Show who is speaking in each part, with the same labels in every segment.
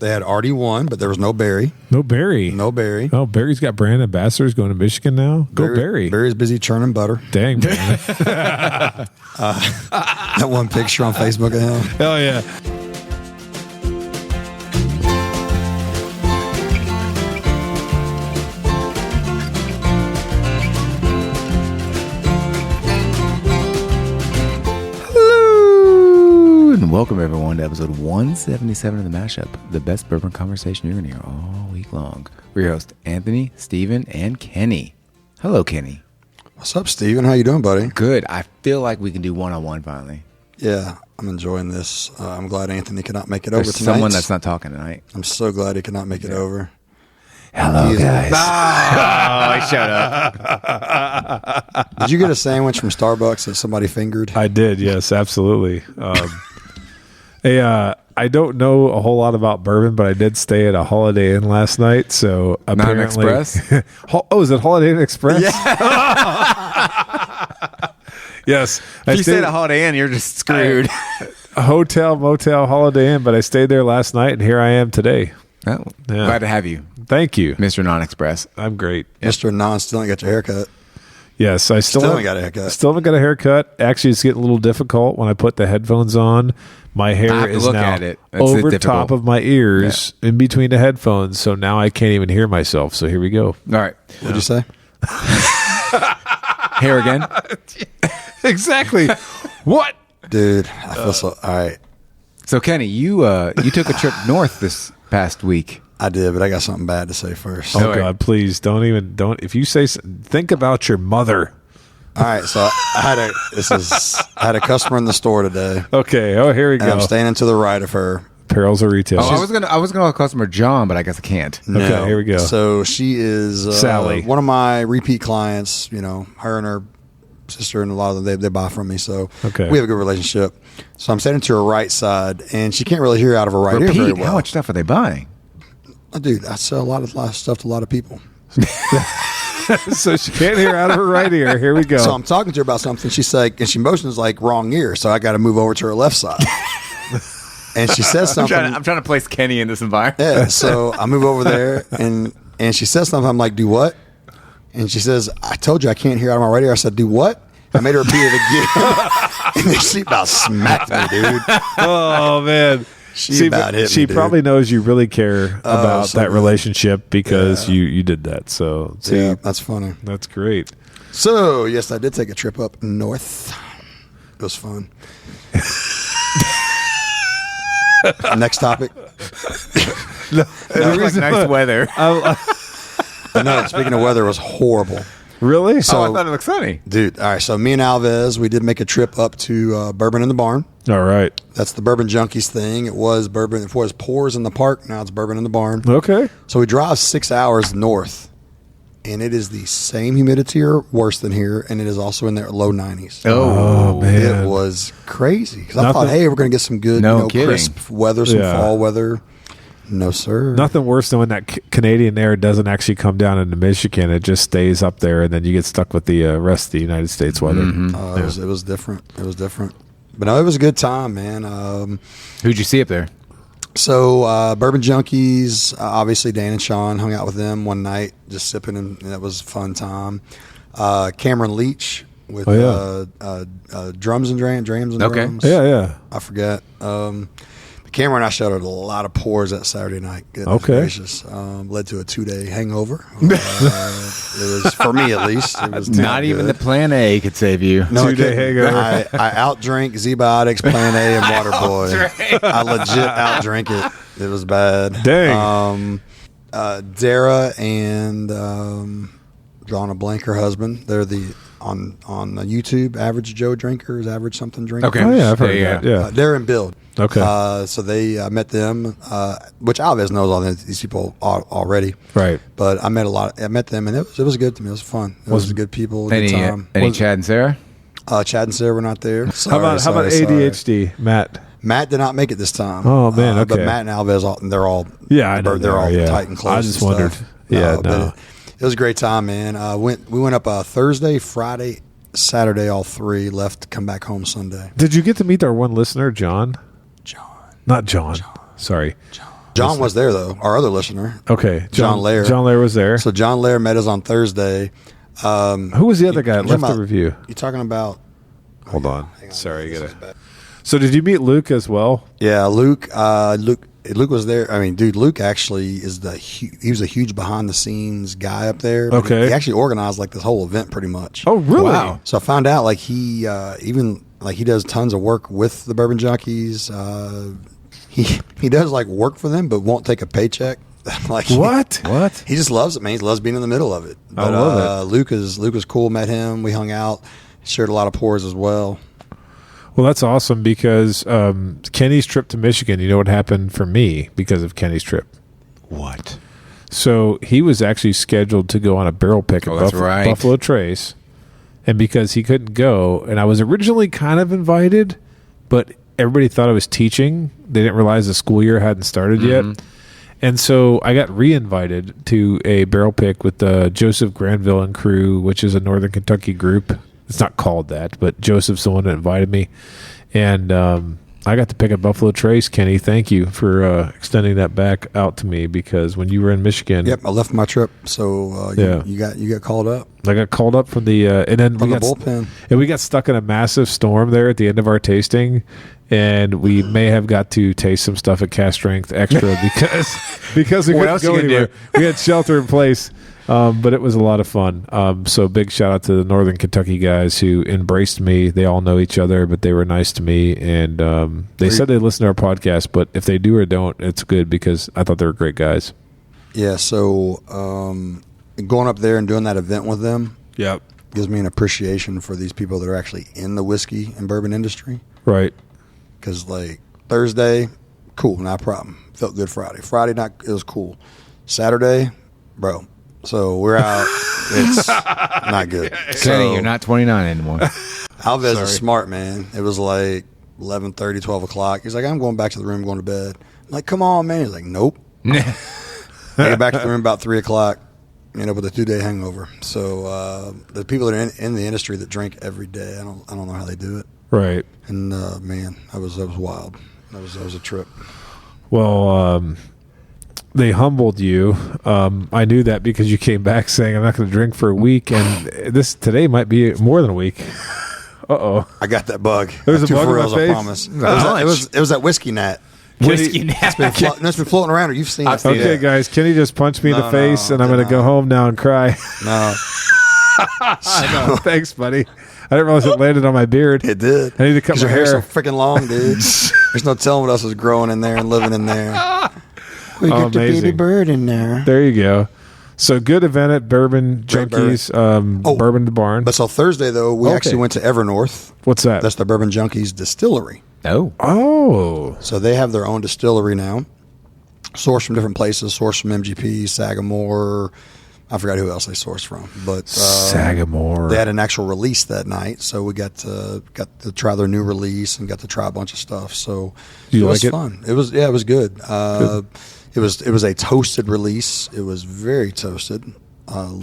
Speaker 1: They had already won, but there was no Barry.
Speaker 2: No Barry.
Speaker 1: No Barry.
Speaker 2: Oh, Barry's got brand ambassadors going to Michigan now. Go Barry.
Speaker 1: Barry's busy churning butter.
Speaker 2: Dang, man.
Speaker 1: That one picture on Facebook of him.
Speaker 2: Hell yeah.
Speaker 3: And welcome everyone to episode 177 of the Mashup, the best bourbon conversation you're going to hear all week long. We're your hosts, Anthony, Steven, and Kenny. Hello, Kenny.
Speaker 1: What's up, Steven? How you doing, buddy?
Speaker 3: Good. I feel like we can do one-on-one finally.
Speaker 1: Yeah, I'm enjoying this. I'm glad Anthony cannot make it
Speaker 3: There's
Speaker 1: over tonight.
Speaker 3: someone that's not talking tonight.
Speaker 1: I'm so glad he cannot make it over.
Speaker 3: Hello, guys. Oh, shut up.
Speaker 1: Did you get a sandwich from Starbucks that somebody fingered?
Speaker 2: I did, yes, absolutely. I don't know a whole lot about bourbon, but I did stay at a Holiday Inn last night. So apparently,
Speaker 3: Express?
Speaker 2: Oh, is it Holiday Inn Express? Yeah. Yes.
Speaker 3: If you stay at a Holiday Inn, you're just screwed.
Speaker 2: A hotel, motel, Holiday Inn, but I stayed there last night, and here I am today.
Speaker 3: Oh,
Speaker 2: Yeah.
Speaker 3: glad to have you,
Speaker 2: Thank you.
Speaker 3: Mr. Non-Express.
Speaker 2: I'm great.
Speaker 1: Mr. Non still ain't got your haircut.
Speaker 2: Yes, I still
Speaker 1: Haven't got a haircut.
Speaker 2: Still haven't got a haircut. Actually, it's getting a little difficult when I put the headphones on. My
Speaker 3: I
Speaker 2: hair
Speaker 3: have to
Speaker 2: is
Speaker 3: look
Speaker 2: now
Speaker 3: at it. It's
Speaker 2: over
Speaker 3: difficult.
Speaker 2: top of my ears, in between the headphones. So now I can't even hear myself. So here we go.
Speaker 3: All right.
Speaker 1: What'd you say?
Speaker 3: Hair again?
Speaker 2: Exactly. What?
Speaker 1: Dude, I feel so... All right.
Speaker 3: So, Kenny, you took a trip north this past week.
Speaker 1: I did, but I got something bad to say first.
Speaker 2: Oh
Speaker 3: right.
Speaker 2: God, please don't. If you say, think about your mother.
Speaker 1: All right, so I had a customer in the store today,
Speaker 2: Okay. Oh, here we
Speaker 1: and
Speaker 2: go.
Speaker 1: I'm standing to the right of her.
Speaker 2: Perils of retail.
Speaker 3: Oh, I was gonna call customer John, but I guess I can't.
Speaker 1: No.
Speaker 2: Okay, here we go.
Speaker 1: So she is
Speaker 2: Sally.
Speaker 1: one of my repeat clients. You know, her and her sister and a lot of them they buy from me. So
Speaker 2: Okay.
Speaker 1: we have a good relationship. So I'm standing to her right side, and she can't really hear out of her right ear very
Speaker 3: Repeat.
Speaker 1: well.
Speaker 3: How much stuff are they buying?
Speaker 1: Dude, I sell a lot of stuff to a lot of people.
Speaker 2: So she can't hear out of her right ear. Here we go.
Speaker 1: So I'm talking to her about something. She's like, and she motions like wrong ear. So I got to move over to her left side. And she says something.
Speaker 3: I'm trying to place Kenny in this environment.
Speaker 1: Yeah, so I move over there, and she says something. I'm like, do what? And she says, I told you I can't hear out of my right ear. I said, do what? I made her repeat it again. And then she about smacked me, dude.
Speaker 2: Oh man.
Speaker 1: She about hit me,
Speaker 2: She
Speaker 1: dude.
Speaker 2: probably knows you really care about
Speaker 1: so
Speaker 2: that
Speaker 1: good.
Speaker 2: relationship because
Speaker 1: Yeah.
Speaker 2: you did that. So see,
Speaker 1: Yeah, that's funny.
Speaker 2: that's great.
Speaker 1: So, yes, I did take a trip up north. It was fun. Next topic.
Speaker 3: It was nice weather.
Speaker 1: No, speaking of weather, it was horrible.
Speaker 2: Really?
Speaker 3: I thought it looked sunny.
Speaker 1: Dude, all right, so me and Alves, we did make a trip up to Bourbon in the Barn.
Speaker 2: All right.
Speaker 1: That's the Bourbon Junkies thing. It was bourbon. It was Pours in the Park. Now it's Bourbon in the Barn.
Speaker 2: Okay.
Speaker 1: So we drive 6 hours north, and it is the same humidity or worse than here, and it is also in their low 90s.
Speaker 2: Oh man.
Speaker 1: It was crazy because I
Speaker 2: Nothing-
Speaker 1: thought, hey, we're going to get some good,
Speaker 3: No kidding.
Speaker 1: crisp weather, some
Speaker 2: Yeah.
Speaker 1: fall weather. No, sir.
Speaker 2: Nothing worse than when that Canadian air doesn't actually come down into Michigan. It just stays up there, and then you get stuck with the rest of the United States weather.
Speaker 1: It was different. It was different. But no, it was a good time, man.
Speaker 3: Who'd you see up there?
Speaker 1: So Bourbon Junkies, obviously Dan and Sean hung out with them one night, just sipping, and that was a fun time. Cameron Leach with drums and drams and
Speaker 3: Okay.
Speaker 1: drums.
Speaker 2: Yeah.
Speaker 1: I forget. Cameron and I shouted a lot of pours that Saturday night. Goodness
Speaker 2: Okay.
Speaker 1: gracious. Led to a 2-day hangover. It was, for me at least, it was
Speaker 3: Not even the
Speaker 1: good.
Speaker 3: Plan A could save you.
Speaker 1: No, it
Speaker 2: 2-day
Speaker 1: couldn't.
Speaker 2: hangover.
Speaker 1: I outdrink Z-Biotics, Plan A, and Waterboy. I legit outdrink it. It was bad.
Speaker 2: Dang.
Speaker 1: Dara and drawing a blank, her husband. They're the on YouTube, Average Joe Drinkers, Average Something Drinkers.
Speaker 3: Okay.
Speaker 2: Oh yeah, I've heard
Speaker 3: Yeah,
Speaker 2: that. Yeah.
Speaker 1: They're in build.
Speaker 2: Okay.
Speaker 1: So they met them, which Alves knows all these people already.
Speaker 2: Right.
Speaker 1: But I met them, and it was good to me. It was fun. It was good people. Good time.
Speaker 3: Any Chad and Sarah?
Speaker 1: Chad and Sarah were not there.
Speaker 2: How about ADHD, Matt?
Speaker 1: Matt did not make it this time.
Speaker 2: Oh, man,
Speaker 1: But
Speaker 2: okay.
Speaker 1: Matt and Alves, they're all
Speaker 2: Yeah, I know
Speaker 1: they're all
Speaker 2: they are, yeah.
Speaker 1: tight and close.
Speaker 2: I just
Speaker 1: and
Speaker 2: wondered.
Speaker 1: stuff.
Speaker 2: Yeah,
Speaker 1: but
Speaker 2: no.
Speaker 1: it was a great time, man. We went up Thursday, Friday, Saturday, all three. Left to come back home Sunday.
Speaker 2: Did you get to meet our one listener, John?
Speaker 1: John.
Speaker 2: Not John. Sorry.
Speaker 1: John. John was there though. Our other listener.
Speaker 2: Okay,
Speaker 1: John Lair.
Speaker 2: John Lair was there.
Speaker 1: So John Lair met us on Thursday.
Speaker 2: Who was the other guy that left the review?
Speaker 1: You talking about?
Speaker 2: Hold on. Sorry, I gotta. So did you meet Luke as well?
Speaker 1: Yeah, Luke. Luke was there. I mean, dude, Luke actually is he was a huge behind the scenes guy up there.
Speaker 2: Okay,
Speaker 1: he actually organized like this whole event pretty much.
Speaker 2: Oh, really?
Speaker 3: Wow.
Speaker 1: So I found out like he even like he does tons of work with the Bourbon Junkies. He does like work for them, but won't take a paycheck. Like
Speaker 2: what?
Speaker 3: What?
Speaker 1: He just loves it, man. He loves being in the middle of it. But,
Speaker 2: I love it.
Speaker 1: Luke is cool. Met him. We hung out. Shared a lot of pours as well.
Speaker 2: Well, that's awesome because Kenny's trip to Michigan, you know what happened for me because of Kenny's trip?
Speaker 3: What?
Speaker 2: So he was actually scheduled to go on a barrel pick at Buffalo Trace. And because he couldn't go, and I was originally kind of invited, but everybody thought I was teaching. They didn't realize the school year hadn't started yet. And so I got re-invited to a barrel pick with the Joseph Granville and crew, which is a Northern Kentucky group. It's not called that, but Joseph's the one that invited me. And I got to pick at Buffalo Trace. Kenny, thank you for extending that back out to me because when you were in Michigan.
Speaker 1: Yep, I left my trip, so you got called up.
Speaker 2: I got called up from the and then
Speaker 1: from the bullpen.
Speaker 2: And we got stuck in a massive storm there at the end of our tasting. And we may have got to taste some stuff at Cast Strength Extra because we couldn't go anywhere. We had shelter in place, but it was a lot of fun. So big shout out to the Northern Kentucky guys who embraced me. They all know each other, but they were nice to me. And they said they listen to our podcast, but if they do or don't, it's good because I thought they were great guys.
Speaker 1: Yeah, so going up there and doing that event with them gives me an appreciation for these people that are actually in the whiskey and bourbon industry.
Speaker 2: Right.
Speaker 1: Because, like, Thursday, cool, not a problem. Felt good Friday. Friday, it was cool. Saturday, bro. So we're out. It's not good.
Speaker 3: Kenny, you're not 29 anymore.
Speaker 1: Alves is smart, man. It was like 11:30, 12 o'clock. He's like, I'm going back to the room, going to bed. I'm like, come on, man. He's like, nope. I get back to the room about 3 o'clock. End up with a 2-day hangover. So the people that are in the industry that drink every day, I don't know how they do it.
Speaker 2: Right.
Speaker 1: And man, that was wild. That was a trip.
Speaker 2: Well, they humbled you. I knew that because you came back saying I'm not going to drink for a week, and today might be more than a week.
Speaker 1: I got that bug.
Speaker 2: There's a bug in my face.
Speaker 1: I promise. It was that whiskey gnat.
Speaker 3: Whiskey gnat.
Speaker 1: It's been floating around. Or you've seen it.
Speaker 2: Okay, guys. Kenny just punched me in the face, and I'm going to go home now and cry.
Speaker 1: No.
Speaker 2: No, thanks, buddy. I didn't realize it landed on my beard.
Speaker 1: It did.
Speaker 2: I need to cut my
Speaker 1: your
Speaker 2: hair.
Speaker 1: hair's so freaking long, dude. There's no telling what else was growing in there and living in there. We got the baby bird in there.
Speaker 2: There you go. So good event at Bourbon Junkies, Bourbon the Barn.
Speaker 1: But so Thursday, though, we actually went to Evernorth.
Speaker 2: What's that?
Speaker 1: That's the Bourbon Junkies distillery.
Speaker 2: Oh.
Speaker 1: So they have their own distillery now. Sourced from different places. Sourced from MGP, Sagamore. I forgot who else they sourced from, but
Speaker 2: Sagamore.
Speaker 1: They had an actual release that night, so we got to try their new release and got to try a bunch of stuff. So it was fun. It was it was good. It was a toasted release. It was very toasted.
Speaker 3: How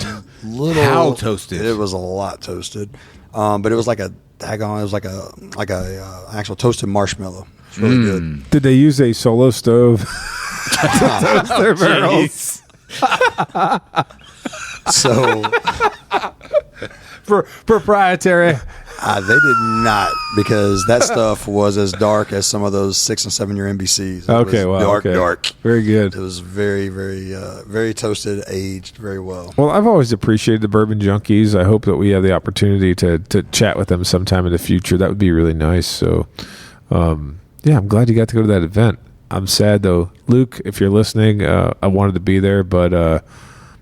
Speaker 3: toasted?
Speaker 1: It was a lot toasted, but it was like a daggone. It was like a actual toasted marshmallow. It's really good.
Speaker 2: Did they use a solo stove to toast their barrels?
Speaker 1: So
Speaker 2: proprietary.
Speaker 1: They did not, because that stuff was as dark as some of those 6 and 7 year NBCs. It was dark.
Speaker 2: Very good.
Speaker 1: It was very, very, very toasted, aged very well.
Speaker 2: Well, I've always appreciated the Bourbon Junkies. I hope that we have the opportunity to chat with them sometime in the future. That would be really nice. So, I'm glad you got to go to that event. I'm sad though, Luke. If you're listening, I wanted to be there, but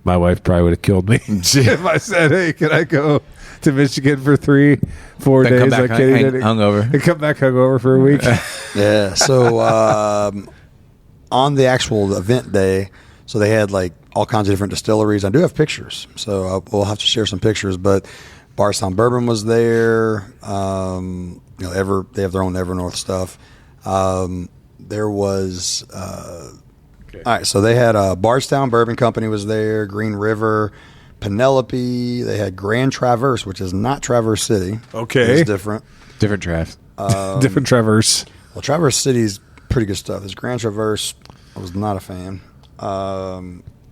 Speaker 2: my wife probably would have killed me if I said, "Hey, can I go to Michigan for 3-4 days?"
Speaker 3: Come back hungover.
Speaker 2: And come back hungover for a week.
Speaker 1: Yeah. So on the actual event day, so they had like all kinds of different distilleries. I do have pictures, so we'll have to share some pictures. But Bardstown Bourbon was there. They have their own Evernorth stuff. There was. All right, so they had Bardstown Bourbon Company was there, Green River, Penelope. They had Grand Traverse, which is not Traverse City.
Speaker 2: Okay.
Speaker 1: It's different.
Speaker 3: Different Traverse.
Speaker 2: Different Traverse.
Speaker 1: Well, Traverse City's pretty good stuff. There's Grand Traverse. I was not a fan.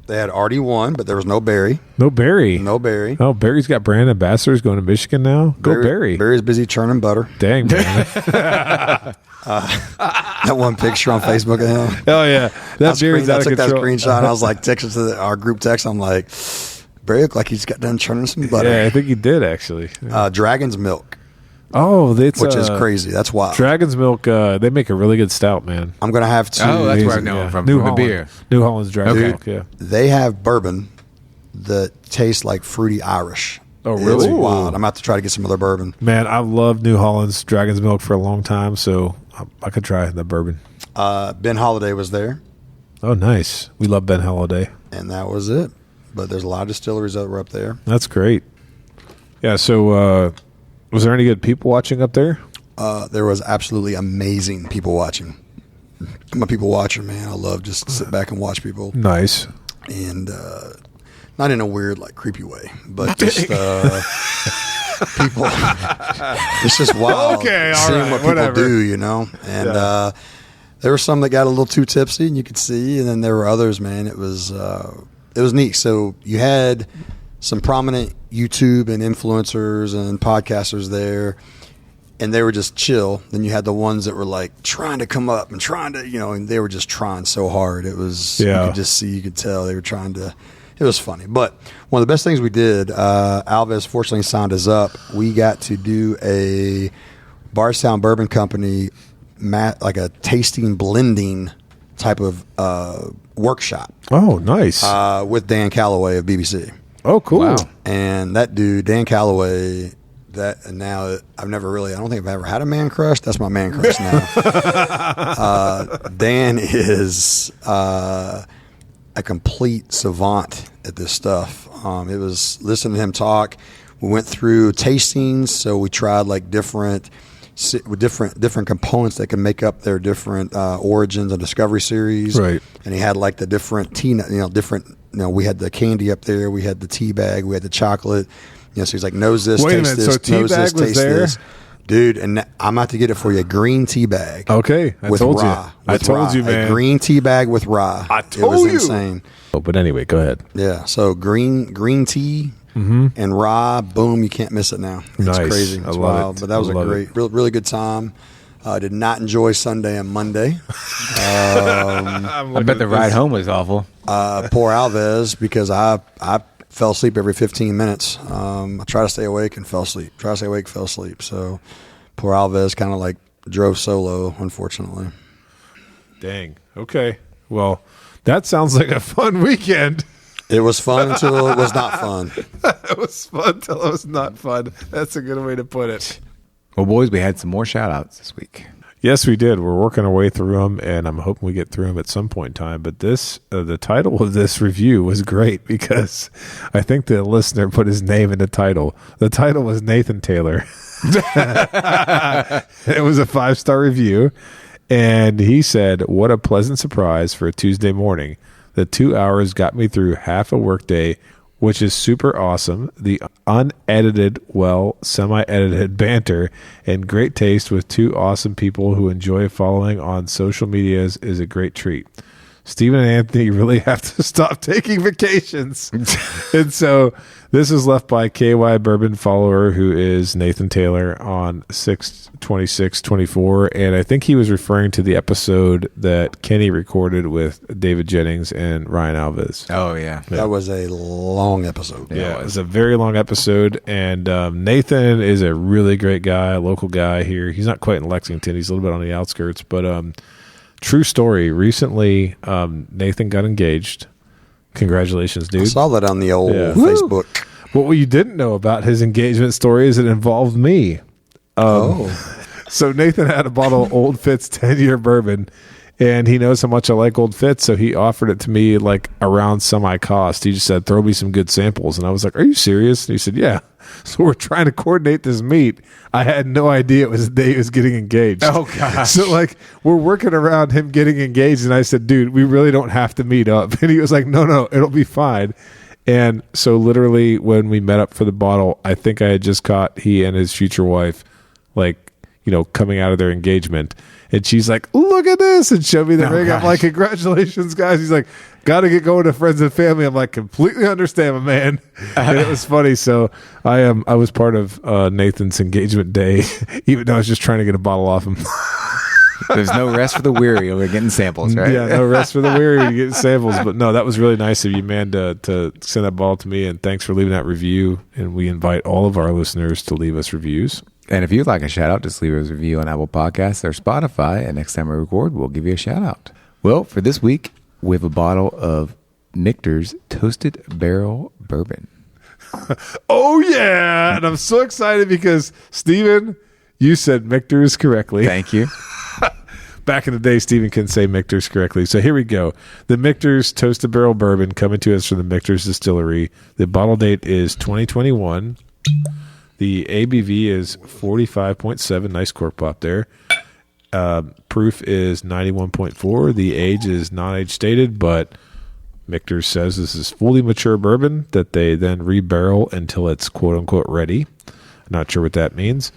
Speaker 1: They had RD1, but there was no Barry.
Speaker 2: No Barry.
Speaker 1: No Barry.
Speaker 2: Oh, Barry's got brand ambassadors going to Michigan now. Go Barry.
Speaker 1: Barry's busy churning butter.
Speaker 2: Dang, man.
Speaker 1: That one picture on Facebook of him.
Speaker 2: Oh, yeah. That Barry's out of control.
Speaker 1: I took that screenshot. I was like, texting to our group text. I'm like, Barry looked like he's got done churning some butter.
Speaker 2: Yeah, I think he did, actually.
Speaker 1: Dragon's Milk.
Speaker 2: Oh, which
Speaker 1: is crazy. That's wild.
Speaker 2: Dragon's Milk, they make a really good stout, man.
Speaker 1: I'm going to have to.
Speaker 3: Oh, that's where I know him from.
Speaker 2: New
Speaker 3: Holland.
Speaker 2: The beer. New Holland's Dragon's Milk, yeah.
Speaker 1: They have bourbon that tastes like fruity Irish.
Speaker 2: Oh, really?
Speaker 1: It's wild. I'm about to try to get some other bourbon.
Speaker 2: Man, I love New Holland's Dragon's Milk for a long time, so I could try the bourbon.
Speaker 1: Ben Holiday was there.
Speaker 2: Oh, nice. We love Ben Holiday.
Speaker 1: And that was it. But there's a lot of distilleries that were up there.
Speaker 2: That's great. Yeah, so was there any good people watching up there?
Speaker 1: There was absolutely amazing people watching. I'm a people watcher, man. I love just to sit back and watch people.
Speaker 2: Nice.
Speaker 1: And not in a weird, like, creepy way, but just people. It's just wild seeing what people do, you know? And there were some that got a little too tipsy, and you could see, and then there were others, man. It was neat. So you had some prominent YouTube and influencers and podcasters there, and they were just chill. Then you had the ones that were like trying to come up and trying to, and they were just trying so hard. It was, you could just see, you could tell they were trying to. It was funny. But one of the best things we did, Alves fortunately signed us up. We got to do a Bardstown Bourbon Company, like a tasting blending type of workshop.
Speaker 2: Oh, nice.
Speaker 1: With Dan Calloway of BBC.
Speaker 2: Oh, cool. Wow.
Speaker 1: And that dude, Dan Calloway, I don't think I've ever had a man crush. That's my man crush now. Dan is a complete savant at this stuff. It was listening to him talk. We went through tastings, so we tried like different components that can make up their different origins and discovery series.
Speaker 2: Right.
Speaker 1: And he had like the different we had the candy up there, we had the tea bag, we had the chocolate. So he's like, nose this,
Speaker 2: Wait
Speaker 1: taste
Speaker 2: a minute,
Speaker 1: this,
Speaker 2: so tea
Speaker 1: nose
Speaker 2: bag
Speaker 1: this,
Speaker 2: was
Speaker 1: taste
Speaker 2: there?
Speaker 1: this. Dude, and I'm about to get it for you. A green tea bag.
Speaker 2: Okay, I told you. I told you, man.
Speaker 1: A green tea bag with rye.
Speaker 2: I told you.
Speaker 1: It was insane.
Speaker 2: Oh, but anyway, go ahead.
Speaker 1: Yeah, so green tea and rye, boom, you can't miss it now. It's
Speaker 2: nice.
Speaker 1: Crazy. It's wild. But that was a great, really good time. Did not enjoy Sunday and Monday.
Speaker 3: I bet the ride home was awful.
Speaker 1: Poor Alves, because I fell asleep every 15 minutes. I tried to stay awake and fell asleep. So poor Alves kind of like drove solo, unfortunately.
Speaker 2: Dang. Okay. Well, that sounds like a fun weekend.
Speaker 1: It was fun until it was not fun.
Speaker 2: It was fun until it was not fun. That's a good way to put it.
Speaker 3: Well, boys, we had some more shout-outs this week.
Speaker 2: Yes, we did. We're working our way through them, and I'm hoping we get through them at some point in time. But the title of this review was great because I think the listener put his name in the title. The title was Nathan Taylor. It was a 5-star review, and he said, "What a pleasant surprise for a Tuesday morning. The 2 hours got me through half a workday, which is super awesome. The unedited, semi-edited banter and great taste with two awesome people who enjoy following on social medias is a great treat. Stephen and Anthony really have to stop taking vacations." And so this is left by KY Bourbon follower, who is Nathan Taylor, on 6/26/24. And I think he was referring to the episode that Kenny recorded with David Jennings and Ryan Alves.
Speaker 3: Oh, yeah.
Speaker 1: That was a long episode.
Speaker 2: Yeah, it was a very long episode. And Nathan is a really great guy, a local guy here. He's not quite in Lexington. He's a little bit on the outskirts, but true story. Recently, Nathan got engaged. Congratulations, dude.
Speaker 1: I saw that on the old Facebook.
Speaker 2: But what you didn't know about his engagement story is it involved me. So Nathan had a bottle of Old Fitz 10-year bourbon, and he knows how much I like Old Fitz, so he offered it to me like around semi-cost. He just said, "Throw me some good samples." And I was like, "Are you serious?" And he said, "Yeah." So we're trying to coordinate this meet. I had no idea it was the day he was getting engaged.
Speaker 3: Oh, gosh.
Speaker 2: So, like, we're working around him getting engaged, and I said, "Dude, we really don't have to meet up." And he was like, No, it'll be fine. And so literally when we met up for the bottle, I think I had just caught he and his future wife, like, coming out of their engagement. And she's like, look at this, and showed me the ring.
Speaker 3: Gosh.
Speaker 2: I'm like, congratulations, guys. He's like, got to get going to friends and family. I'm like, completely understand, my man. And it was funny. So I was part of Nathan's engagement day, even though I was just trying to get a bottle off him.
Speaker 3: There's no rest for the weary. We're getting samples, right?
Speaker 2: Yeah, no rest for the weary. We're getting samples. But no, that was really nice of you, man, to send that bottle to me. And thanks for leaving that review. And we invite all of our listeners to leave us reviews. And
Speaker 3: if you'd like a shout out, just leave us a review on Apple Podcasts or Spotify. And next time we record, we'll give you a shout out. Well, for this week, we have a bottle of Michter's Toasted Barrel Bourbon.
Speaker 2: Oh, yeah. And I'm so excited because, Steven, you said Michter's correctly.
Speaker 3: Thank you.
Speaker 2: Back in the day, Steven can say Michter's correctly. So here we go. The Michter's Toasted Barrel Bourbon coming to us from the Michter's Distillery. The bottle date is 2021. The ABV is 45.7. Nice cork pop there. Proof is 91.4. The age is non-age stated, but Michter says this is fully mature bourbon that they then rebarrel until it's quote-unquote ready. Not sure what that means.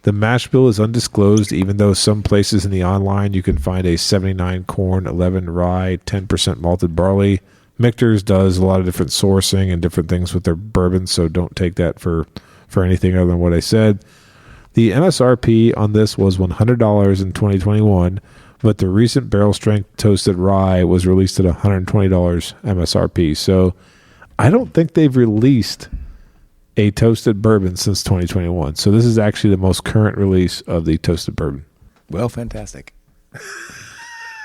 Speaker 2: The mash bill is undisclosed, even though some places in the online you can find a 79 corn, 11 rye, 10% malted barley. Michter's does a lot of different sourcing and different things with their bourbon, so don't take that for anything other than what I said. The MSRP on this was $100 in 2021, but the recent barrel strength toasted rye was released at $120 MSRP. So I don't think they've released a toasted bourbon since 2021. So this is actually the most current release of the toasted bourbon.
Speaker 3: Well, fantastic.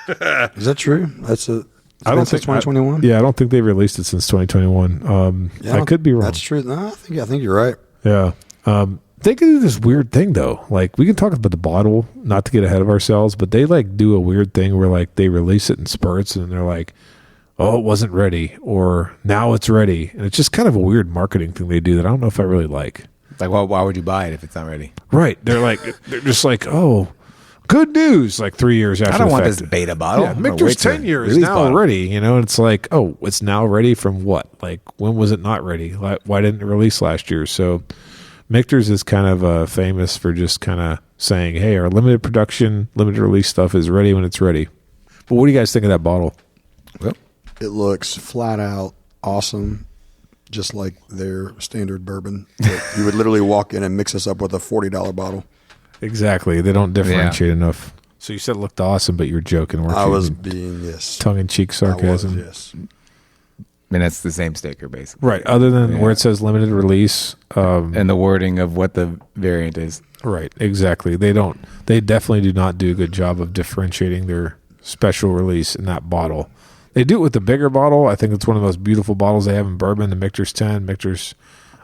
Speaker 1: Is that true?
Speaker 2: I don't think 2021. I don't think they've released it since 2021. I could be wrong.
Speaker 1: That's true. No, I think you're right.
Speaker 2: Yeah. They can do this weird thing though. Like, we can talk about the bottle, not to get ahead of ourselves, but they do a weird thing where they release it in spurts and they're like, oh, it wasn't ready, or now it's ready. And it's just kind of a weird marketing thing they do that I don't know if I really like.
Speaker 3: Like, well, why would you buy it if it's not ready?
Speaker 2: Right. They're just like, oh, good news, 3 years after
Speaker 3: I don't
Speaker 2: the
Speaker 3: want
Speaker 2: fact.
Speaker 3: this beta bottle.
Speaker 2: Yeah, Michter's 10 years now bottle. Ready. And it's like, oh, it's now ready from what? When was it not ready? Why didn't it release last year? So Michter's is kind of famous for just kind of saying, hey, our limited production, limited release stuff is ready when it's ready. But what do you guys think of that bottle?
Speaker 1: Well, it looks flat out awesome, just like their standard bourbon. You would literally walk in and mix this up with a $40 bottle.
Speaker 2: Exactly. They don't differentiate enough. So you said it looked awesome, but you're joking, weren't you?
Speaker 1: I was being, yes.
Speaker 2: Tongue-in-cheek sarcasm.
Speaker 1: Yes.
Speaker 3: And that's the same sticker, basically.
Speaker 2: Right, other than where it says limited release.
Speaker 3: And the wording of what the variant is.
Speaker 2: Right, exactly. They definitely do not do a good job of differentiating their special release in that bottle. They do it with the bigger bottle. I think it's one of the most beautiful bottles they have in bourbon, the Michter's 10, Michter's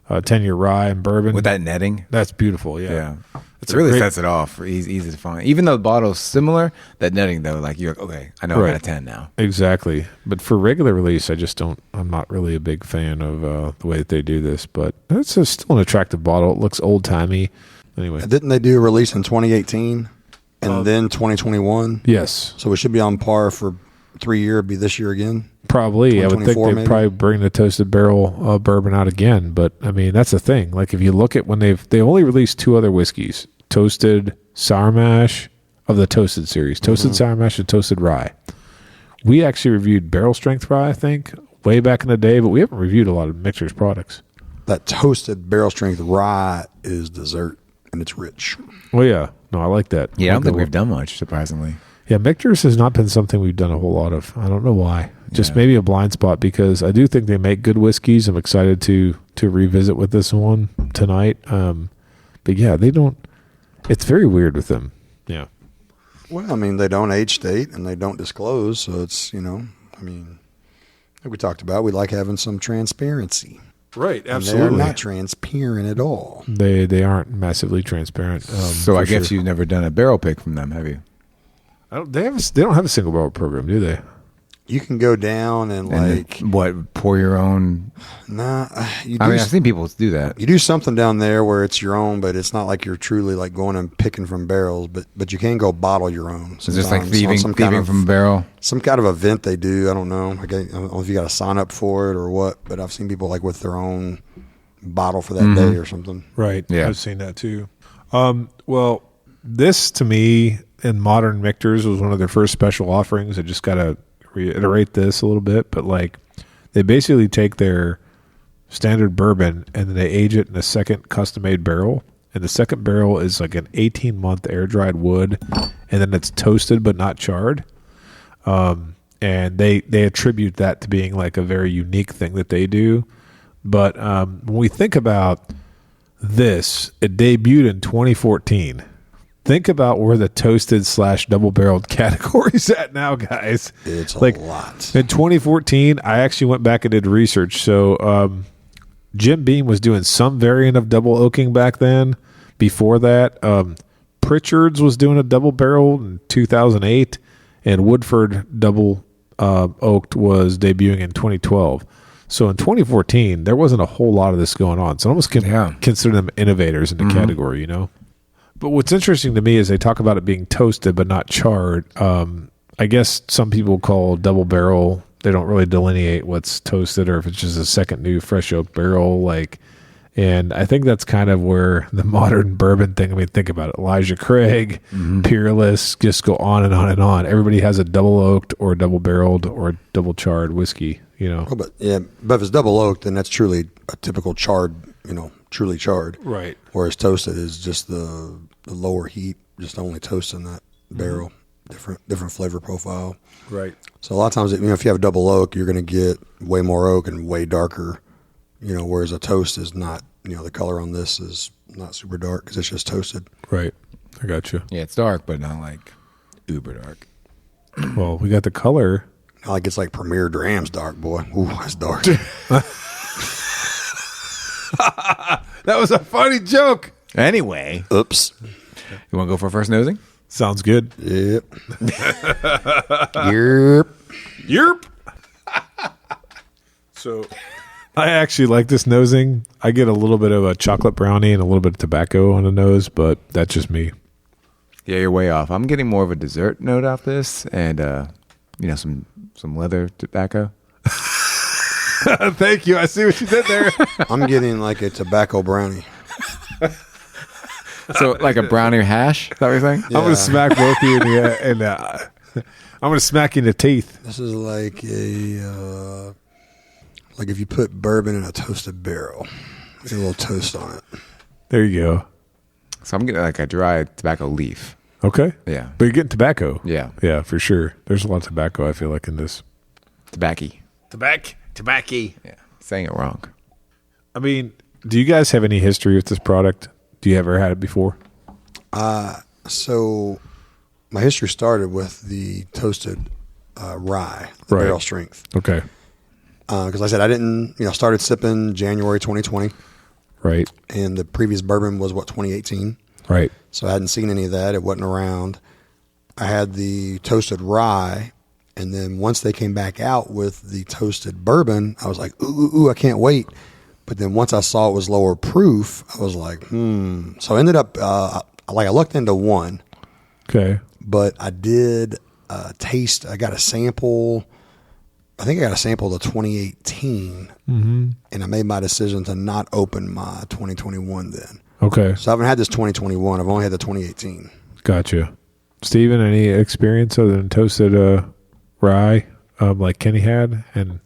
Speaker 2: 10-year rye and bourbon.
Speaker 3: With that netting?
Speaker 2: That's beautiful, yeah.
Speaker 3: It really sets it off. Easy to find. Even though the bottle's similar, that netting, though, you're okay, I know I got a 10 now.
Speaker 2: Exactly. But for regular release, I'm not really a big fan of the way that they do this. But it's still an attractive bottle. It looks old-timey. Anyway.
Speaker 1: Didn't they do a release in 2018 and then 2021?
Speaker 2: Yes.
Speaker 1: So we should be on par for 3 years, be this year again?
Speaker 2: Probably. I would think they'd probably bring the Toasted Barrel bourbon out again. But, I mean, that's the thing. If you look at when they only released 2 other whiskeys, Toasted Sour Mash of the Toasted series, Toasted Sour Mash and Toasted Rye. We actually reviewed Barrel Strength Rye, I think, way back in the day, but we haven't reviewed a lot of Michter's products.
Speaker 1: That Toasted Barrel Strength Rye is dessert, and it's rich.
Speaker 2: Oh, yeah. No, I like that.
Speaker 3: Yeah, I don't think we've done much, surprisingly.
Speaker 2: Yeah, Michter's has not been something we've done a whole lot of. I don't know why. Just maybe a blind spot, because I do think they make good whiskeys. I'm excited to revisit with this one tonight. But yeah, they don't. It's very weird with them. Yeah.
Speaker 1: Well, I mean, they don't age state and they don't disclose, so it's, like we talked about, we like having some transparency.
Speaker 2: Right,
Speaker 1: absolutely. And they're not transparent at all.
Speaker 2: They aren't massively transparent.
Speaker 3: So I guess you've never done a barrel pick from them, have you?
Speaker 2: They don't have a single barrel program, do they?
Speaker 1: You can go down and
Speaker 3: pour your own.
Speaker 1: Nah,
Speaker 3: I've seen people do that.
Speaker 1: You do something down there where it's your own, but it's not like you're truly going and picking from barrels. But you can go bottle your own.
Speaker 3: It's just like thieving from a barrel.
Speaker 1: Some kind of event they do. I don't know. I don't know if you got to sign up for it or what. But I've seen people with their own bottle for that day or something.
Speaker 2: Right.
Speaker 3: Yeah,
Speaker 2: I've seen that too. Well, this to me in modern Michters was one of their first special offerings. I just got to reiterate this a little bit, but like they basically take their standard bourbon and then they age it in a second custom-made barrel. And the second barrel is like an 18-month air-dried wood, and then it's toasted but not charred. And they attribute that to being like a very unique thing that they do. But when we think about this, it debuted in 2014. Think about where the toasted / double-barreled category's at now, guys.
Speaker 1: It's
Speaker 2: like,
Speaker 1: a lot.
Speaker 2: In 2014, I actually went back and did research. So Jim Beam was doing some variant of double oaking back then. Before that, Pritchard's was doing a double barrel in 2008, and Woodford double oaked was debuting in 2012. So in 2014, there wasn't a whole lot of this going on. So I almost consider them innovators in the category, you know. But what's interesting to me is they talk about it being toasted but not charred. I guess some people call double barrel. They don't really delineate what's toasted or if it's just a second new fresh oak barrel, like. And I think that's kind of where the modern bourbon thing, I mean, think about it. Elijah Craig, Peerless, just go on and on and on. Everybody has a double oaked or double barreled or double charred whiskey, you know.
Speaker 1: Oh, but if it's double oaked, then that's truly a typical charred, you know, truly charred.
Speaker 2: Right.
Speaker 1: Whereas toasted is just the lower heat, just only toasting that barrel, different flavor profile.
Speaker 2: Right.
Speaker 1: So a lot of times, you know, if you have a double oak, you're going to get way more oak and way darker. You know, whereas a toast is not, you know, the color on this is not super dark because it's just toasted.
Speaker 2: Right. I got you.
Speaker 3: Yeah, it's dark, but not like uber dark.
Speaker 2: Well, we got the color.
Speaker 1: Like it's like Premier Dram's dark, boy. Ooh, that's dark.
Speaker 2: That was a funny joke.
Speaker 3: Anyway.
Speaker 1: Oops.
Speaker 3: You want to go for first nosing?
Speaker 2: Sounds good.
Speaker 1: Yep.
Speaker 2: Yerp. So I actually like this nosing. I get a little bit of a chocolate brownie and a little bit of tobacco on the nose, but that's just me.
Speaker 3: Yeah, you're way off. I'm getting more of a dessert note off this and, you know, some leather tobacco.
Speaker 2: Thank you. I see what you did there.
Speaker 1: I'm getting like a tobacco brownie.
Speaker 3: So like a brownie hash? Is that what you're saying?
Speaker 2: Yeah. I'm going to smack both of you in the I'm going to smack you in the teeth.
Speaker 1: This is like a... like if you put bourbon in a toasted barrel, get a little toast on it.
Speaker 2: There you go.
Speaker 3: So I'm getting like a dry tobacco leaf.
Speaker 2: Okay.
Speaker 3: Yeah.
Speaker 2: But you're getting tobacco.
Speaker 3: Yeah.
Speaker 2: Yeah, for sure. There's a lot of tobacco, I feel like, in this.
Speaker 3: Tobacco.
Speaker 2: Yeah.
Speaker 3: Saying it wrong.
Speaker 2: I mean, do you guys have any history with this product? Do you ever had it before?
Speaker 1: So my history started with the toasted rye, the barrel strength.
Speaker 2: Okay.
Speaker 1: Because like I said, I didn't, started sipping January 2020.
Speaker 2: Right.
Speaker 1: And the previous bourbon was, 2018?
Speaker 2: Right.
Speaker 1: So I hadn't seen any of that. It wasn't around. I had the toasted rye. And then once they came back out with the toasted bourbon, I was like, ooh, I can't wait. But then once I saw it was lower proof, I was like, So I ended up, I looked into one.
Speaker 2: Okay.
Speaker 1: But I did taste, I got a sample. I think I got a sample of 2018, and I made my decision to not open my 2021 then.
Speaker 2: Okay.
Speaker 1: So I haven't had this 2021. I've only had the 2018.
Speaker 2: Gotcha. Steven, any experience other than toasted rye like Kenny had and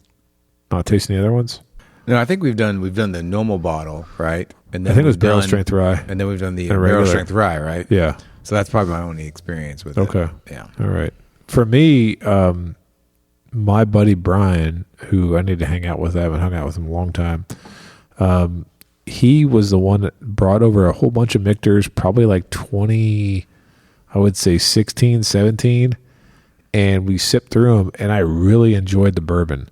Speaker 2: not tasting the other ones?
Speaker 3: No, I think we've done the normal bottle, right? And then
Speaker 2: I think it was barrel strength rye.
Speaker 3: And then we've done the barrel strength rye, right?
Speaker 2: Yeah.
Speaker 3: So that's probably my only experience with it.
Speaker 2: Okay.
Speaker 3: Yeah.
Speaker 2: All right. For me, my buddy Brian, who I need to hang out with, I haven't hung out with him in a long time. He was the one that brought over a whole bunch of Michters, probably like 20, I would say 16, 17. And we sipped through them, and I really enjoyed the bourbon.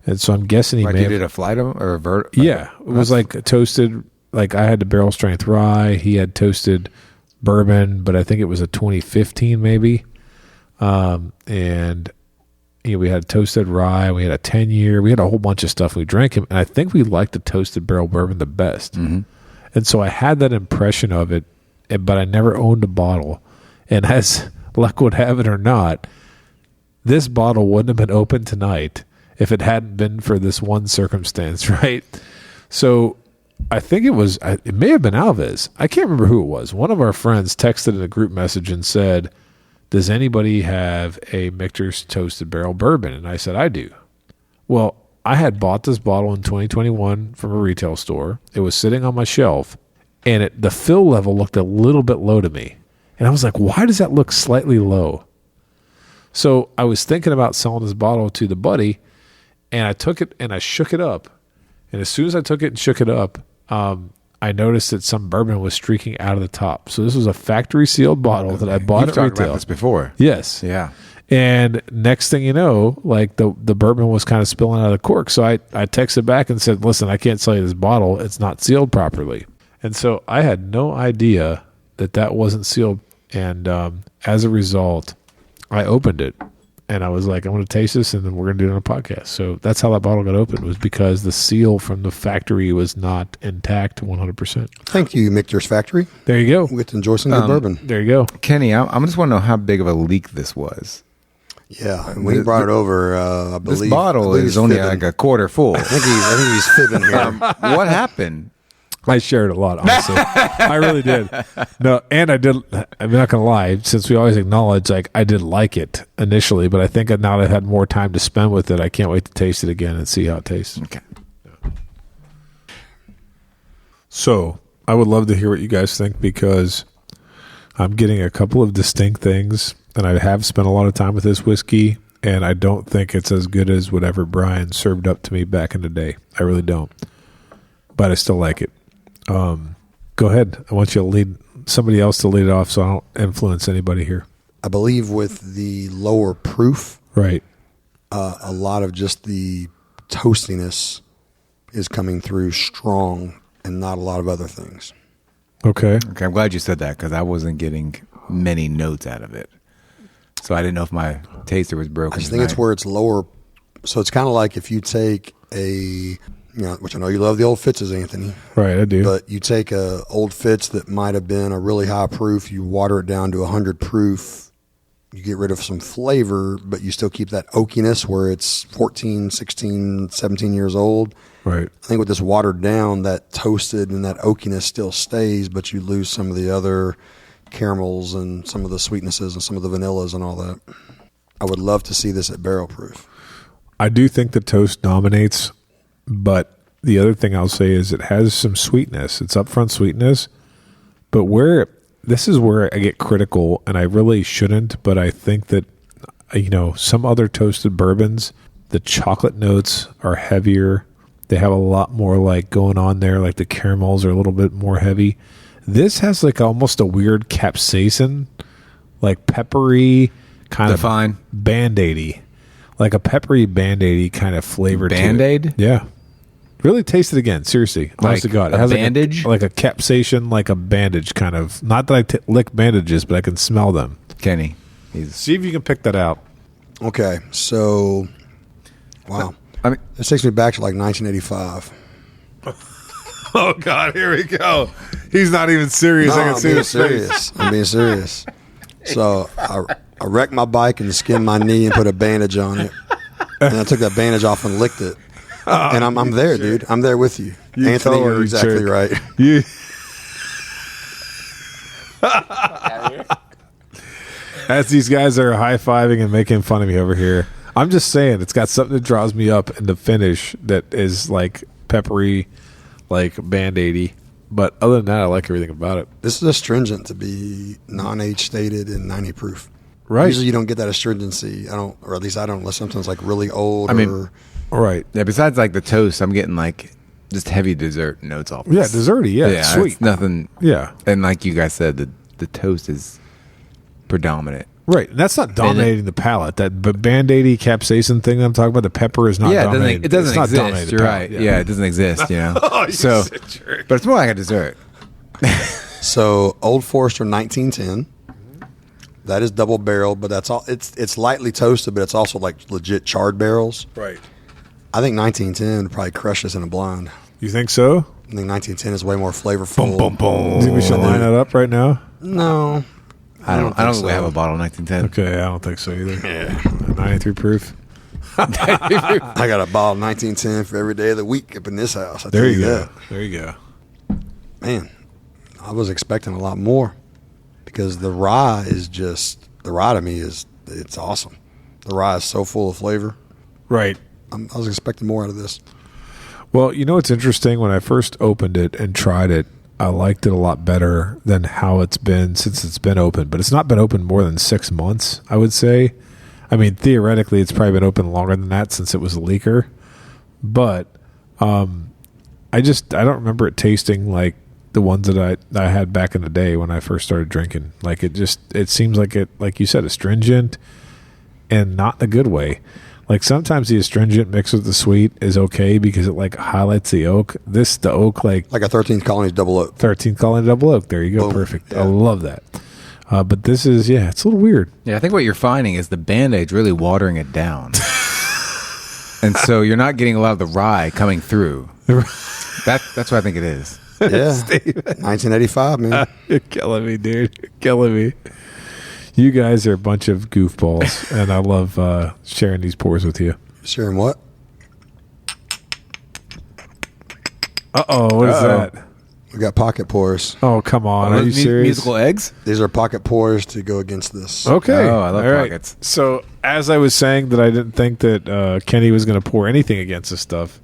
Speaker 2: And so I'm guessing he
Speaker 3: did a flight of them or a vert?
Speaker 2: Yeah. It was like a toasted, like I had the barrel strength rye. He had toasted bourbon, but I think it was a 2015 maybe. And we had toasted rye. We had a 10-year. We had a whole bunch of stuff. We drank him, and I think we liked the toasted barrel bourbon the best. Mm-hmm. And so I had that impression of it, but I never owned a bottle. And as luck would have it or not, this bottle wouldn't have been open tonight if it hadn't been for this one circumstance, right? So I think it may have been Alves. I can't remember who it was. One of our friends texted in a group message and said, does anybody have a Michter's Toasted Barrel Bourbon? And I said, I do. Well, I had bought this bottle in 2021 from a retail store. It was sitting on my shelf, and the fill level looked a little bit low to me. And I was like, why does that look slightly low? So I was thinking about selling this bottle to the buddy, and I took it and I shook it up. And as soon as I took it and shook it up, I noticed that some bourbon was streaking out of the top. So this was a factory sealed bottle that I bought at retail.
Speaker 3: You've talked about this before.
Speaker 2: Yes.
Speaker 3: Yeah.
Speaker 2: And next thing you know, like the bourbon was kind of spilling out of the cork. So I texted back and said, listen, I can't sell you this bottle. It's not sealed properly. And so I had no idea that wasn't sealed. And as a result, I opened it. And I was like, I'm going to taste this, and then we're going to do it on a podcast. So that's how that bottle got opened, was because the seal from the factory was not intact 100%.
Speaker 1: Thank you, Michter's Factory.
Speaker 2: There you go.
Speaker 1: We get to enjoy some good bourbon.
Speaker 2: There you go.
Speaker 3: Kenny, I just want to know how big of a leak this was.
Speaker 1: Yeah, when he brought it over, I believe
Speaker 3: this bottle is only like a quarter full.
Speaker 1: I think he's fibbing here.
Speaker 3: What happened?
Speaker 2: I shared a lot, honestly. I really did. No, and I did. I'm not going to lie. Since we always acknowledge, like, I did like it initially, but I think now that I've had more time to spend with it, I can't wait to taste it again and see how it tastes.
Speaker 3: Okay.
Speaker 2: So I would love to hear what you guys think, because I'm getting a couple of distinct things, and I have spent a lot of time with this whiskey, and I don't think it's as good as whatever Brian served up to me back in the day. I really don't. But I still like it. Go ahead. I want you to lead somebody else to lead it off, so I don't influence anybody here.
Speaker 1: I believe with the lower proof,
Speaker 2: right,
Speaker 1: a lot of just the toastiness is coming through strong, and not a lot of other things.
Speaker 2: Okay.
Speaker 3: I'm glad you said that, because I wasn't getting many notes out of it, so I didn't know if my taster was broken.
Speaker 1: I just think it's where it's lower. So it's kind of like if you take which I know you love the old Fitz's, Anthony.
Speaker 2: Right, I do.
Speaker 1: But you take a old Fitz that might have been a really high proof, you water it down to 100 proof, you get rid of some flavor, but you still keep that oakiness where it's 14, 16, 17 years old.
Speaker 2: Right.
Speaker 1: I think with this watered down, that toasted and that oakiness still stays, but you lose some of the other caramels and some of the sweetnesses and some of the vanillas and all that. I would love to see this at barrel proof.
Speaker 2: I do think the toast dominates. But the other thing I'll say is it has some sweetness. It's upfront sweetness. But this is where I get critical, and I really shouldn't, but I think that, some other toasted bourbons, the chocolate notes are heavier. They have a lot more like going on there, like the caramels are a little bit more heavy. This has like almost a weird capsaicin, like peppery kind of Band-Aid-y. Like a peppery Band-Aid-y kind of flavor to it.
Speaker 3: Band-Aid?
Speaker 2: Yeah. Really taste it again. Seriously. Honest to God. It has
Speaker 3: bandage?
Speaker 2: like a capsaicin, like a bandage kind of. Not that I lick bandages, but I can smell them.
Speaker 3: Kenny.
Speaker 2: See if you can pick that out.
Speaker 1: Okay. So, wow. This takes me back to like 1985.
Speaker 2: Oh, God. Here we go. He's not even serious.
Speaker 1: No, I can see his face. I'm being serious. So, I wrecked my bike and skinned my knee and put a bandage on it. And I took that bandage off and licked it. And I'm there, dude. I'm there with you. Anthony, you're exactly right.
Speaker 2: As these guys are high-fiving and making fun of me over here, I'm just saying it's got something that draws me up in the finish that is like peppery, like Band-Aid-y. But other than that, I like everything about it.
Speaker 1: This is astringent to be non-age stated and 90 proof.
Speaker 2: Right.
Speaker 1: Usually you don't get that astringency. Or at least I don't, unless something's like really old.
Speaker 2: Right.
Speaker 3: Yeah, besides like the toast, I'm getting like just heavy dessert notes off this.
Speaker 2: Yeah, desserty. Yeah, sweet.
Speaker 3: It's nothing.
Speaker 2: Yeah.
Speaker 3: And like you guys said, the toast is predominant.
Speaker 2: Right. And that's not dominating the palate. That Band-Aid-y capsaicin thing I'm talking about, the pepper is not dominating.
Speaker 3: It doesn't exist. You're right. Yeah, it doesn't exist,
Speaker 2: But
Speaker 3: it's more like a dessert.
Speaker 1: So, Old Forester 1910. That is double barrel, but that's all. It's lightly toasted, but it's also like legit charred barrels.
Speaker 2: Right.
Speaker 1: I think 1910 would probably crush this in a blind.
Speaker 2: You think so?
Speaker 1: I think 1910 is way more flavorful.
Speaker 2: Boom, boom, boom. Do you think we should line that up right now?
Speaker 1: No.
Speaker 3: I don't think we have a bottle of 1910.
Speaker 2: Okay, I don't think so either.
Speaker 1: Yeah.
Speaker 2: 93 proof.
Speaker 1: I got a bottle of 1910 for every day of the week up in this house.
Speaker 2: There you go. There you go.
Speaker 1: man, I was expecting a lot more because the rye to me it's awesome. The rye is so full of flavor.
Speaker 2: Right.
Speaker 1: I was expecting more out of this.
Speaker 2: Well, you know what's interesting? When I first opened it and tried it, I liked it a lot better than how it's been since it's been open. But it's not been open more than 6 months, I would say. I mean, theoretically, it's probably been open longer than that since it was a leaker. But I don't remember it tasting like the ones that I had back in the day when I first started drinking. Like it seems like it, like you said, astringent and not in a good way. Like sometimes the astringent mixed with the sweet is okay because it like highlights the oak. The oak like
Speaker 1: a 13th Colony double oak.
Speaker 2: 13th Colony double oak. There you go. Boom. Perfect. Yeah. I love that. But this is, it's a little weird.
Speaker 3: Yeah, I think what you're finding is the Band-Aid's really watering it down. And so you're not getting a lot of the rye coming through. That's what I think it is.
Speaker 1: Yeah. 1985, man.
Speaker 2: You're killing me, dude. You're killing me. You guys are a bunch of goofballs, and I love sharing these pours with you.
Speaker 1: Sharing what?
Speaker 2: Uh-oh, what is that?
Speaker 1: We got pocket pours.
Speaker 2: Oh, come on. Are you serious?
Speaker 3: Musical eggs?
Speaker 1: These are pocket pours to go against this.
Speaker 2: Okay.
Speaker 3: Oh, I love pockets.
Speaker 2: Right. So, as I was saying that I didn't think that Kenny was going to pour anything against this stuff,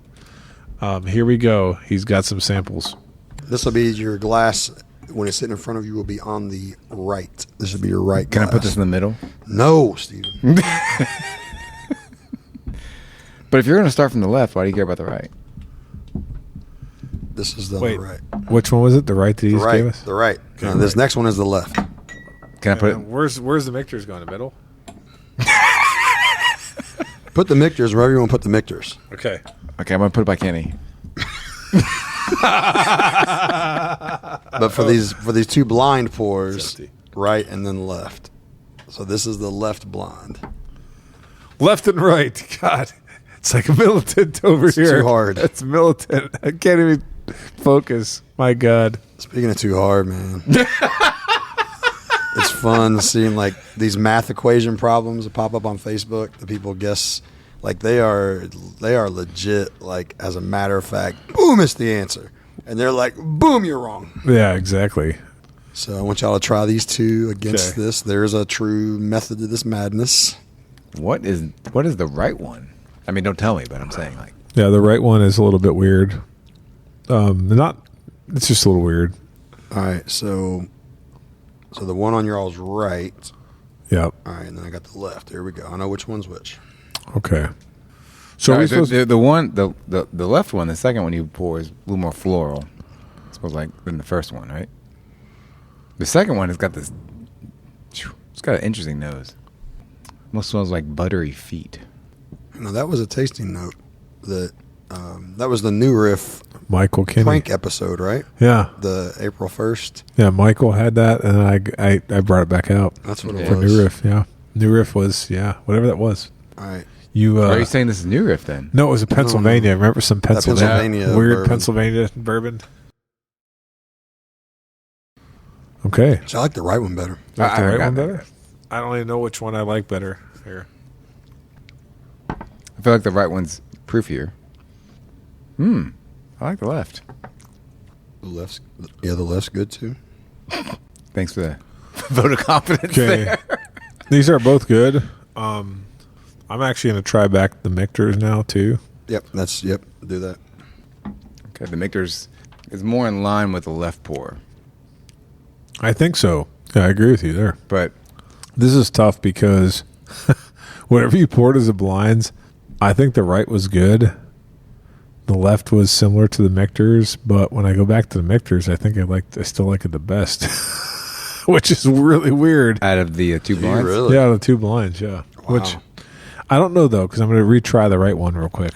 Speaker 2: here we go. He's got some samples.
Speaker 1: This will be your glass. When it's sitting in front of you, will be on the right. This will be your right glass.
Speaker 3: Can I put this in the middle?
Speaker 1: No, Steven.
Speaker 3: But if you're going to start from the left, why do you care about the right?
Speaker 1: This is the right.
Speaker 2: Which one was it? The right that he just gave us?
Speaker 1: The right. Okay, this next one is the left.
Speaker 3: Can I put it?
Speaker 2: Where's the Michters going? In the middle?
Speaker 1: Put the Michters wherever you want to put the Michters.
Speaker 2: Okay.
Speaker 3: Okay, I'm going to put it by Kenny.
Speaker 1: But for these two blind pours, right and then left. So this is the left blind.
Speaker 2: Left and right. God, it's like a militant over
Speaker 1: it's
Speaker 2: here.
Speaker 1: Too hard.
Speaker 2: It's militant. I can't even focus. My God.
Speaker 1: Speaking of too hard, man. It's fun seeing like these math equation problems that pop up on Facebook. The people guess like they are legit. Like as a matter of fact, boom, it's the answer, and they're like, boom, you're wrong.
Speaker 2: Yeah, exactly.
Speaker 1: So I want y'all to try these two against this. There's a true method to this madness.
Speaker 3: What is the right one? I mean, don't tell me, but I'm saying like.
Speaker 2: Yeah, the right one is a little bit weird. It's just a little weird.
Speaker 1: All right, so the one on your all's right.
Speaker 2: Yep.
Speaker 1: All right, and then I got the left. Here we go. I know which one's which.
Speaker 2: Okay. So
Speaker 3: right, the left one, the second one you pour is a little more floral. I suppose like than the first one, right? The second one has got this. It's got an interesting nose. Almost smells like buttery feet.
Speaker 1: No, that was a tasting note. That was the new riff.
Speaker 2: Michael Kinney
Speaker 1: prank episode, right?
Speaker 2: Yeah.
Speaker 1: The April 1st.
Speaker 2: Yeah, Michael had that, and I brought it back out.
Speaker 1: That's what it
Speaker 2: for
Speaker 1: was.
Speaker 2: New Riff, yeah. New Riff was, whatever that was.
Speaker 1: All right.
Speaker 3: Are you saying this is New Riff then?
Speaker 2: No, it was a Pennsylvania.
Speaker 1: No.
Speaker 2: Remember some Pennsylvania weird
Speaker 1: bourbon.
Speaker 2: Pennsylvania bourbon? Okay.
Speaker 1: So I like the right one better.
Speaker 2: You like the right one better? I don't even know which one I like better here.
Speaker 3: I feel like the right one's proofier. I like the left.
Speaker 1: The left's good too.
Speaker 3: Thanks for the vote of confidence there.
Speaker 2: These are both good. I'm actually going to try back the Michters now too.
Speaker 1: Yep, do that.
Speaker 3: Okay, the Michters is more in line with the left pour.
Speaker 2: I think so. Yeah, I agree with you there.
Speaker 3: But
Speaker 2: this is tough because whatever you poured as a blinds, I think the right was good. The left was similar to the Michters, but when I go back to the Michters, I think I still like it the best, which is really weird.
Speaker 3: Out of the two blinds?
Speaker 1: Really?
Speaker 2: Yeah, the two blinds, yeah.
Speaker 1: Wow.
Speaker 2: Which I don't know, though, because I'm going to retry the right one real quick.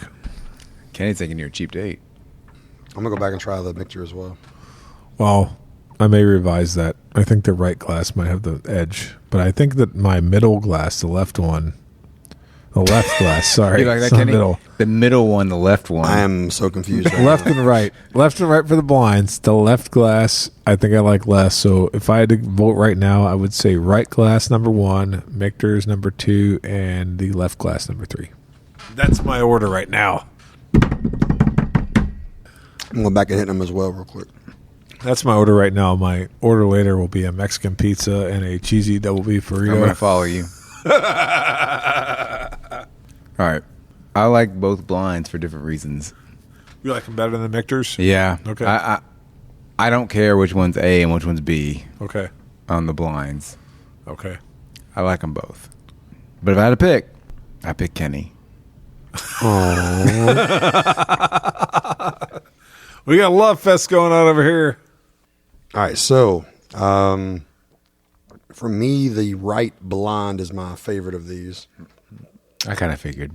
Speaker 3: Kenny's taking your cheap date.
Speaker 1: I'm going to go back and try the Michter as well.
Speaker 2: Well, I may revise that. I think the right glass might have the edge, but I think that my middle glass, the left one, the left glass, sorry.
Speaker 3: You like that, Kenny? The middle one, the left one.
Speaker 1: I am so confused.
Speaker 2: Left and right. Left and right for the blinds. The left glass, I think I like less. So if I had to vote right now, I would say right glass number 1, Michter's number 2, and the left glass number 3. That's my order right now.
Speaker 1: I'm going back and hit them as well real quick.
Speaker 2: That's my order right now. My order later will be a Mexican pizza and a cheesy double beef burrito.
Speaker 3: I'm going to follow you. All right. I like both blinds for different reasons.
Speaker 2: You like them better than the Michters?
Speaker 3: Yeah.
Speaker 2: Okay.
Speaker 3: I don't care which one's A and which one's B.
Speaker 2: Okay.
Speaker 3: On the blinds.
Speaker 2: Okay.
Speaker 3: I like them both. But if I had to pick, I pick Kenny.
Speaker 2: Oh. We got a love fest going on over here.
Speaker 1: All right, so for me, the right blind is my favorite of these.
Speaker 3: I kind of figured.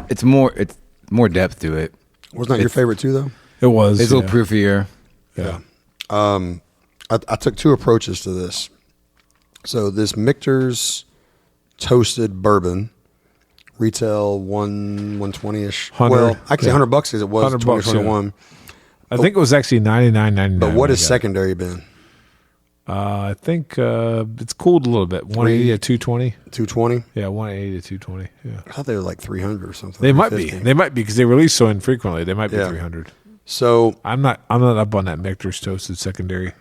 Speaker 3: It's more depth to it.
Speaker 1: Wasn't that your favorite too, though?
Speaker 2: It was.
Speaker 3: It's a little proofier.
Speaker 2: Yeah.
Speaker 1: I took two approaches to this. So this Michter's Toasted Bourbon, retail 120-ish. Well, actually $100 because it was 2021.
Speaker 2: Yeah. I think it was actually $99.99.
Speaker 1: But what has secondary been?
Speaker 2: I think it's cooled a little bit. 180 to 220.
Speaker 1: 220?
Speaker 2: Yeah, 180 to 220. Yeah.
Speaker 1: I thought they were like 300 or something.
Speaker 2: They might be. They might be because they release so infrequently. They might be 300.
Speaker 1: So
Speaker 2: I'm not up on that Michter's Toasted secondary.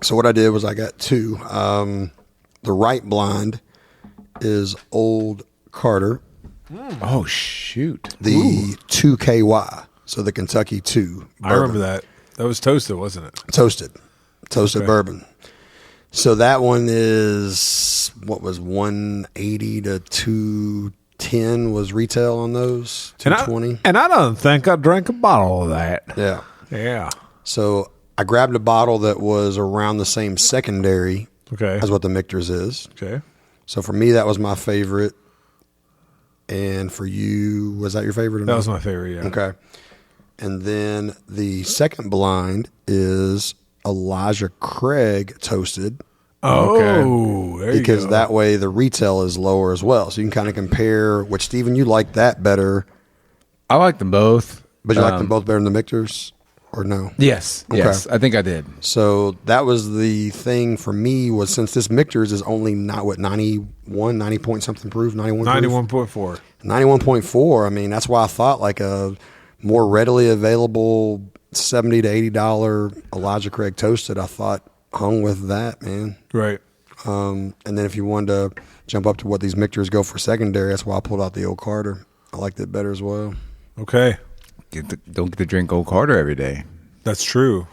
Speaker 1: So what I did was I got two. The right blind is Old Carter.
Speaker 3: Oh shoot!
Speaker 1: The 2KY. So the Kentucky 2 bourbon.
Speaker 2: I remember that. That was toasted, wasn't it?
Speaker 1: Toasted bourbon. So that one is, what was 180 to 210 was retail on those, 220.
Speaker 2: And I don't think I drank a bottle of that.
Speaker 1: Yeah.
Speaker 2: Yeah.
Speaker 1: So I grabbed a bottle that was around the same secondary as what the Michter's is.
Speaker 2: Okay.
Speaker 1: So for me, that was my favorite. And for you, was that your favorite?
Speaker 2: That was my favorite, yeah.
Speaker 1: Okay. And then the second blind is Elijah Craig Toasted.
Speaker 2: Oh, there you go.
Speaker 1: Because that way the retail is lower as well. So you can kind of compare, which, Stephen, you like that better.
Speaker 3: I like them both.
Speaker 1: But you like them both better than the Michters? Or no?
Speaker 3: Yes. Okay. Yes, I think I did.
Speaker 1: So that was the thing for me, was since this Michter's is only not, 90 point something proof, 91
Speaker 2: 91.4.
Speaker 1: 91.4. I mean, that's why I thought like a more readily available $70 to $80 Elijah Craig Toasted, I thought hung with that, man.
Speaker 2: Right.
Speaker 1: And then if you wanted to jump up to what these Michters go for secondary, that's why I pulled out the Old Carter. I liked it better as well.
Speaker 2: Okay.
Speaker 3: Don't get to drink Old Carter every day.
Speaker 2: That's true.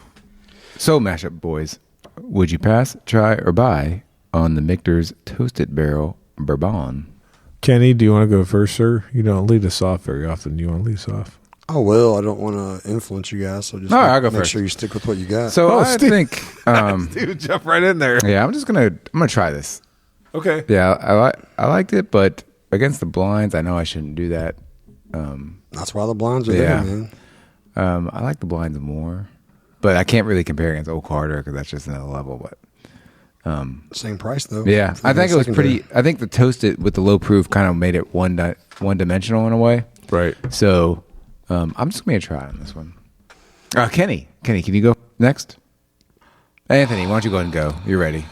Speaker 3: So, Mashup Boys, would you pass, try, or buy on the Michter's Toasted Barrel Bourbon?
Speaker 2: Kenny, do you want to go first, sir? You don't lead us off very often. You want to lead us off?
Speaker 1: I will. I don't want to influence you guys, so just
Speaker 3: I'll go
Speaker 1: make
Speaker 3: first.
Speaker 1: sure you stick with what you got.
Speaker 3: So I think,
Speaker 2: Dude, jump right in there.
Speaker 3: Yeah, I'm gonna try this.
Speaker 2: Okay.
Speaker 3: Yeah, I liked it, but against the blinds, I know I shouldn't do that.
Speaker 1: That's why the blinds are there, man.
Speaker 3: I like the blinds more, but I can't really compare against Old Carter because that's just another level. But
Speaker 1: same price though.
Speaker 3: Yeah, I think it was pretty. I think the Toasted with the low proof kind of made it one dimensional in a way.
Speaker 2: Right.
Speaker 3: So I'm just gonna try on this one. Kenny, can you go next? Anthony, why don't you go ahead and go? You're ready.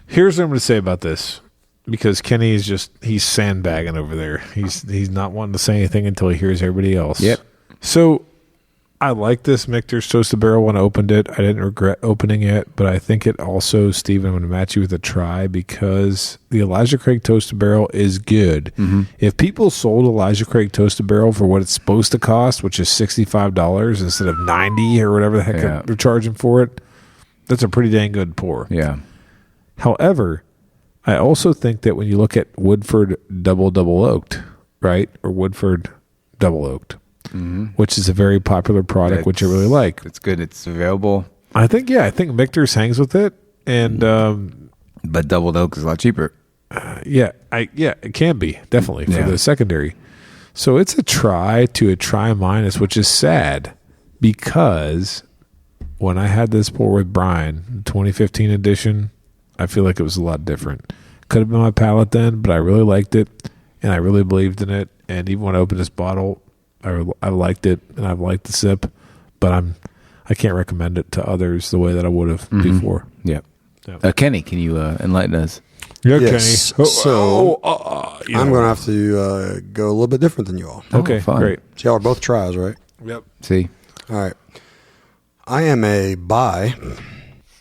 Speaker 2: Here's what I'm going to say about this, because Kenny is he's sandbagging over there. He's not wanting to say anything until he hears everybody else.
Speaker 3: Yep.
Speaker 2: So I like this Michter's Toasted Barrel when I opened it. I didn't regret opening it, but I think it also, Stephen, I'm going to match you with a try because the Elijah Craig Toasted Barrel is good. Mm-hmm. If people sold Elijah Craig Toasted Barrel for what it's supposed to cost, which is $65 instead of $90 or whatever the heck they're charging for it, that's a pretty dang good pour.
Speaker 3: Yeah.
Speaker 2: However, I also think that when you look at Woodford Double Oaked, right, or Woodford Double Oaked, which is a very popular product, which I really like.
Speaker 3: It's good. It's available.
Speaker 2: I think Michter's hangs with it, and
Speaker 3: but Double Oak is a lot cheaper.
Speaker 2: It can be definitely for the secondary. So it's a try to a try minus, which is sad because when I had this pour with Brian, the 2015 edition, I feel like it was a lot different. Could have been my palate then, but I really liked it, and I really believed in it. And even when I opened this bottle, I liked it, and I've liked the sip, but I can't recommend it to others the way that I would have before.
Speaker 3: Yeah. Kenny, can you enlighten us?
Speaker 2: Yeah,
Speaker 1: yes.
Speaker 2: Kenny.
Speaker 1: I'm going to have to go a little bit different than you all.
Speaker 2: Okay, great.
Speaker 1: So y'all are both tries, right?
Speaker 2: Yep.
Speaker 3: See?
Speaker 1: All right. I am a buy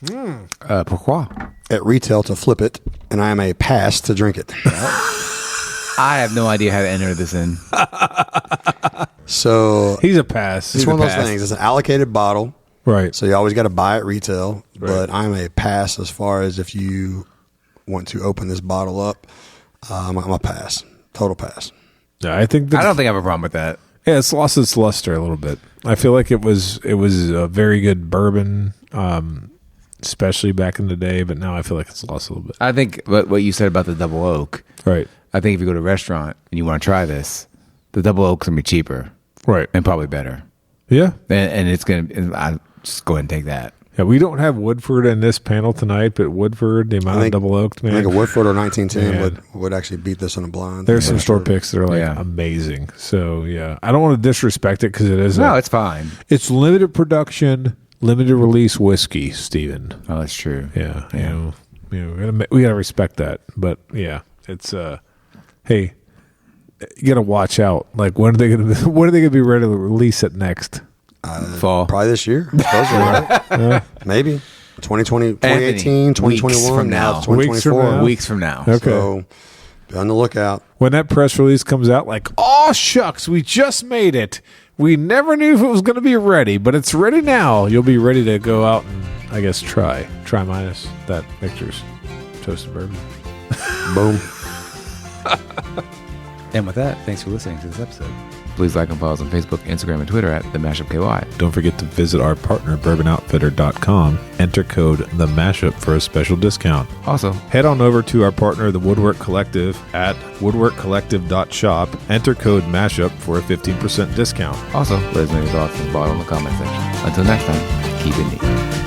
Speaker 3: Pourquoi?
Speaker 1: at retail to flip it, and I am a pass to drink it.
Speaker 3: I have no idea how to enter this in.
Speaker 1: So
Speaker 2: He's a pass.
Speaker 1: it's one of those things. It's an allocated bottle.
Speaker 2: Right.
Speaker 1: So you always got to buy at retail. Right. But I'm a pass as far as if you want to open this bottle up. I'm a pass. Total pass.
Speaker 2: Yeah, I don't
Speaker 3: think I have a problem with that.
Speaker 2: Yeah, it's lost its luster a little bit. I feel like it was a very good bourbon, especially back in the day, but now I feel like it's lost a little bit.
Speaker 3: I think what you said about the double oak.
Speaker 2: Right.
Speaker 3: I think if you go to a restaurant and you want to try this, the double oak's going to be cheaper.
Speaker 2: Right.
Speaker 3: And probably better.
Speaker 2: Yeah.
Speaker 3: And it's going to, I'll just go ahead and take that.
Speaker 2: Yeah, we don't have Woodford in this panel tonight, but Woodford, the amount of double oaked, man.
Speaker 1: I think a Woodford or 1910 would actually beat this in a blind.
Speaker 2: There's some store picks that are amazing. So, yeah. I don't want to disrespect it because it is.
Speaker 3: No, it's fine.
Speaker 2: It's limited production, limited release whiskey, Steven.
Speaker 3: Oh, that's true.
Speaker 2: Yeah. You know, we got to respect that. But, yeah, it's, hey, you got to watch out. Like, when are they going to be ready to release it next?
Speaker 3: Fall.
Speaker 1: Probably this year. Right? Maybe. 2020, 2018, 2021.
Speaker 3: From now.
Speaker 1: 2024.
Speaker 3: Weeks from now.
Speaker 2: Okay.
Speaker 1: So be on the lookout.
Speaker 2: When that press release comes out, like, oh, shucks, we just made it. We never knew if it was going to be ready, but it's ready now. You'll be ready to go out and, I guess, try minus that Michter's Toasted Bourbon.
Speaker 1: Boom.
Speaker 3: And with that, thanks for listening to this episode. Please like and follow us on Facebook, Instagram, and Twitter at The Mashup KY.
Speaker 2: Don't forget to visit our partner, bourbonoutfitter.com. Enter code The Mashup for a special discount.
Speaker 3: Also,
Speaker 2: head on over to our partner, the Woodwork Collective, at woodworkcollective.shop. Enter code MASHUP for a 15% discount.
Speaker 3: Also, let us know your thoughts and bottom in the comment section. Until next time, keep it neat.